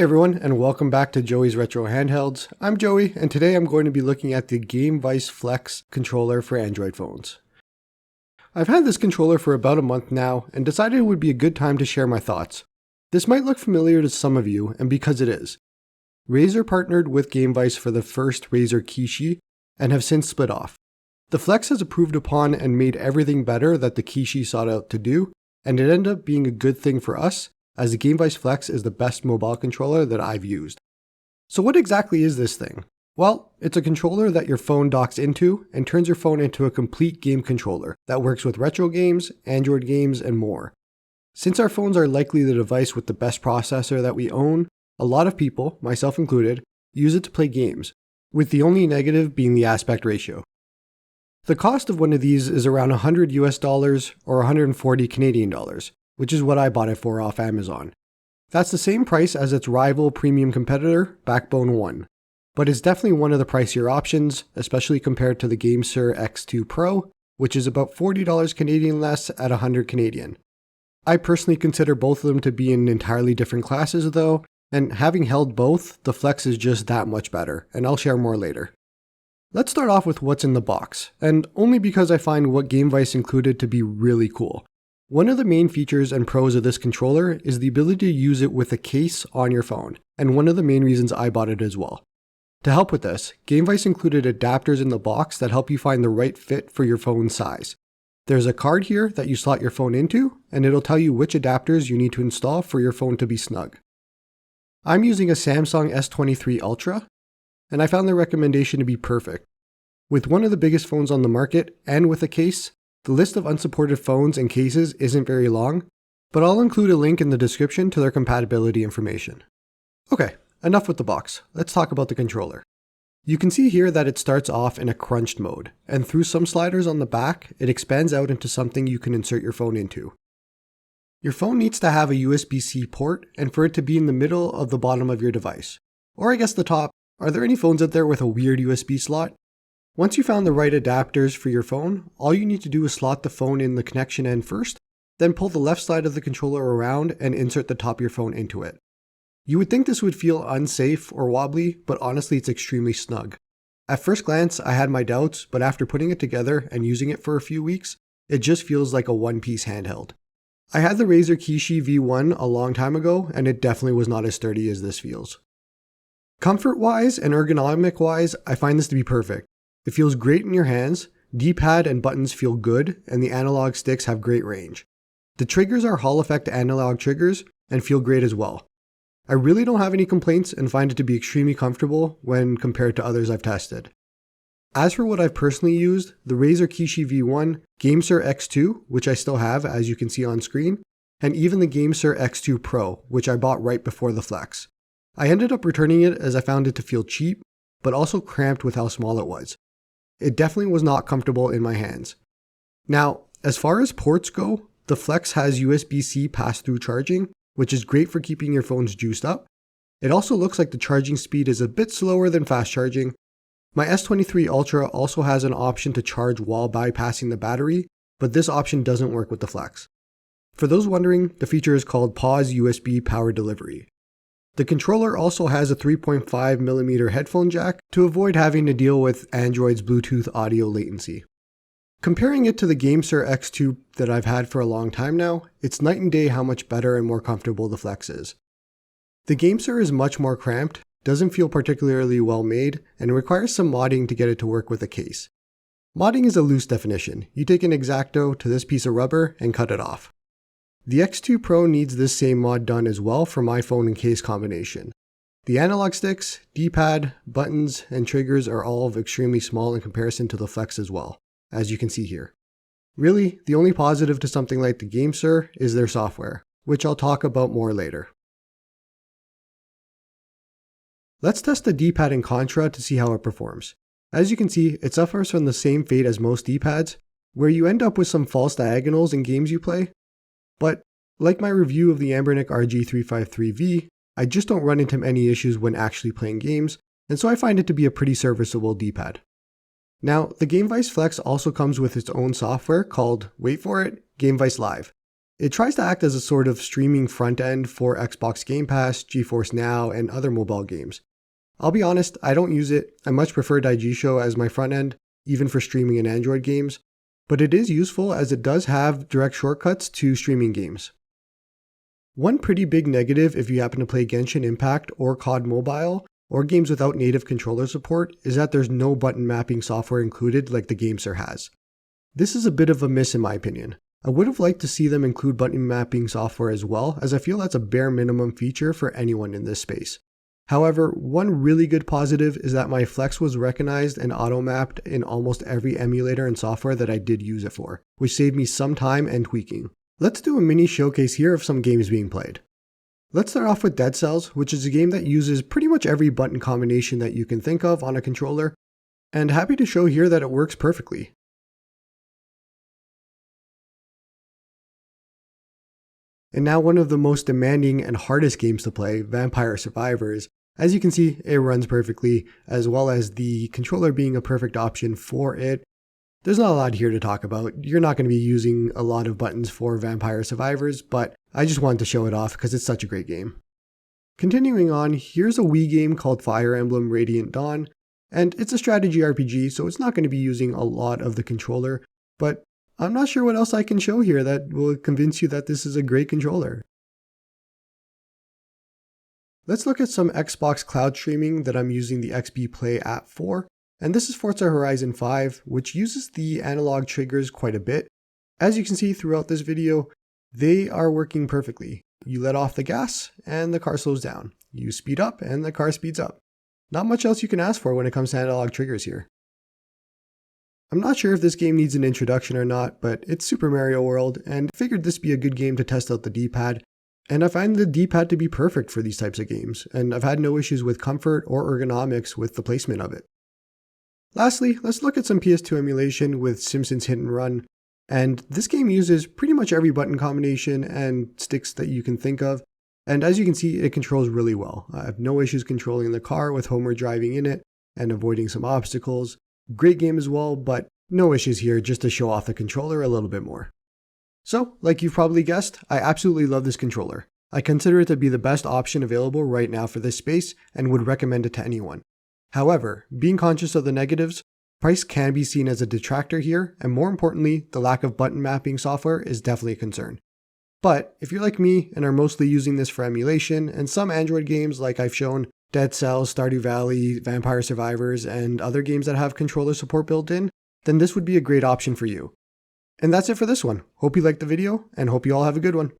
everyone, and welcome back to Joey's Retro Handhelds. I'm Joey, and today I'm going to be looking at the Gamevice Flex controller for Android phones. I've had this controller for about a month now, and decided it would be a good time to share my thoughts. This might look familiar to some of you, and because it is. Razer partnered with Gamevice for the first Razer Kishi, and have since split off. The Flex has improved upon and made everything better that the Kishi sought out to do, and it ended up being a good thing for us, as the Gamevice Flex is the best mobile controller that I've used. So what exactly is this thing? Well, it's a controller that your phone docks into and turns your phone into a complete game controller that works with retro games, Android games, and more. Since our phones are likely the device with the best processor that we own, a lot of people, myself included, use it to play games, with the only negative being the aspect ratio. The cost of one of these is around $100 or 140 Canadian dollars, which is what I bought it for off Amazon. That's the same price as its rival premium competitor, Backbone 1, but it's definitely one of the pricier options, especially compared to the GameSir X2 Pro, which is about $40 Canadian less at 100 Canadian. I personally consider both of them to be in entirely different classes though, and having held both, the Flex is just that much better, and I'll share more later. Let's start off with what's in the box, and only because I find what Gamevice included to be really cool. One of the main features and pros of this controller is the ability to use it with a case on your phone, and one of the main reasons I bought it as well. To help with this, Gamevice included adapters in the box that help you find the right fit for your phone size. There's a card here that you slot your phone into, and it'll tell you which adapters you need to install for your phone to be snug. I'm using a Samsung S23 Ultra, and I found the recommendation to be perfect. With one of the biggest phones on the market, and with a case, the list of unsupported phones and cases isn't very long, but I'll include a link in the description to their compatibility information. Okay, enough with the box. Let's talk about the controller. You can see here that it starts off in a crunched mode, and through some sliders on the back, it expands out into something you can insert your phone into. Your phone needs to have a USB-C port, and for it to be in the middle of the bottom of your device. Or I guess the top. Are there any phones out there with a weird USB slot? Once you found the right adapters for your phone, all you need to do is slot the phone in the connection end first, then pull the left side of the controller around and insert the top of your phone into it. You would think this would feel unsafe or wobbly, but honestly it's extremely snug. At first glance, I had my doubts, but after putting it together and using it for a few weeks, it just feels like a one-piece handheld. I had the Razer Kishi V1 a long time ago, and it definitely was not as sturdy as this feels. Comfort-wise and ergonomic-wise, I find this to be perfect. It feels great in your hands, D-pad and buttons feel good, and the analog sticks have great range. The triggers are Hall effect analog triggers and feel great as well. I really don't have any complaints and find it to be extremely comfortable when compared to others I've tested. As for what I've personally used, the Razer Kishi V1, GameSir X2, which I still have as you can see on screen, and even the GameSir X2 Pro, which I bought right before the Flex. I ended up returning it as I found it to feel cheap, but also cramped with how small it was. It definitely was not comfortable in my hands. Now, as far as ports go, the Flex has USB-C pass-through charging, which is great for keeping your phones juiced up. It also looks like the charging speed is a bit slower than fast charging. My S23 Ultra also has an option to charge while bypassing the battery, but this option doesn't work with the Flex. For those wondering, the feature is called Pause USB Power Delivery. The controller also has a 3.5mm headphone jack to avoid having to deal with Android's Bluetooth audio latency. Comparing it to the GameSir X2 that I've had for a long time now, it's night and day how much better and more comfortable the Flex is. The GameSir is much more cramped, doesn't feel particularly well made, and requires some modding to get it to work with a case. Modding is a loose definition. You take an X-Acto to this piece of rubber and cut it off. The X2 Pro needs this same mod done as well for my phone and case combination. The analog sticks, D-pad, buttons, and triggers are all extremely small in comparison to the Flex as well, as you can see here. Really, the only positive to something like the GameSir is their software, which I'll talk about more later. Let's test the D-pad in Contra to see how it performs. As you can see, it suffers from the same fate as most D-pads, where you end up with some false diagonals in games you play. But, like my review of the Anbernic RG353V, I just don't run into any issues when actually playing games, and so I find it to be a pretty serviceable D-pad. Now, the Gamevice Flex also comes with its own software called, wait for it, Gamevice Live. It tries to act as a sort of streaming front end for Xbox Game Pass, GeForce Now, and other mobile games. I'll be honest, I don't use it. I much prefer Digisho as my front end, even for streaming and Android games, but it is useful as it does have direct shortcuts to streaming games. One pretty big negative if you happen to play Genshin Impact or COD Mobile, or games without native controller support, is that there's no button mapping software included like the GameSir has. This is a bit of a miss in my opinion. I would have liked to see them include button mapping software as well, as I feel that's a bare minimum feature for anyone in this space. However, one really good positive is that my Flex was recognized and auto-mapped in almost every emulator and software that I did use it for, which saved me some time and tweaking. Let's do a mini showcase here of some games being played. Let's start off with Dead Cells, which is a game that uses pretty much every button combination that you can think of on a controller, and happy to show here that it works perfectly. And now one of the most demanding and hardest games to play, Vampire Survivors. As you can see, it runs perfectly, as well as the controller being a perfect option for it. There's not a lot here to talk about. You're not going to be using a lot of buttons for Vampire Survivors, but I just wanted to show it off because it's such a great game. Continuing on, here's a Wii game called Fire Emblem Radiant Dawn, and it's a strategy RPG, so it's not going to be using a lot of the controller, but I'm not sure what else I can show here that will convince you that this is a great controller. Let's look at some Xbox cloud streaming that I'm using the XB Play app for, and this is Forza Horizon 5, which uses the analog triggers quite a bit. As you can see throughout this video, they are working perfectly. You let off the gas and the car slows down. You speed up and the car speeds up. Not much else you can ask for when it comes to analog triggers here. I'm not sure if this game needs an introduction or not, but it's Super Mario World, and figured this be a good game to test out the D-pad. And I find the D-pad to be perfect for these types of games, and I've had no issues with comfort or ergonomics with the placement of it. Lastly, let's look at some PS2 emulation with Simpsons Hit and Run, and this game uses pretty much every button combination and sticks that you can think of, and as you can see, it controls really well. I have no issues controlling the car with Homer driving in it and avoiding some obstacles. Great game as well, but no issues here, just to show off the controller a little bit more. So, like you've probably guessed, I absolutely love this controller. I consider it to be the best option available right now for this space and would recommend it to anyone. However, being conscious of the negatives, price can be seen as a detractor here, and more importantly, the lack of button mapping software is definitely a concern. But if you're like me and are mostly using this for emulation, and some Android games like I've shown, Dead Cells, Stardew Valley, Vampire Survivors, and other games that have controller support built in, then this would be a great option for you. And that's it for this one. Hope you liked the video, and hope you all have a good one.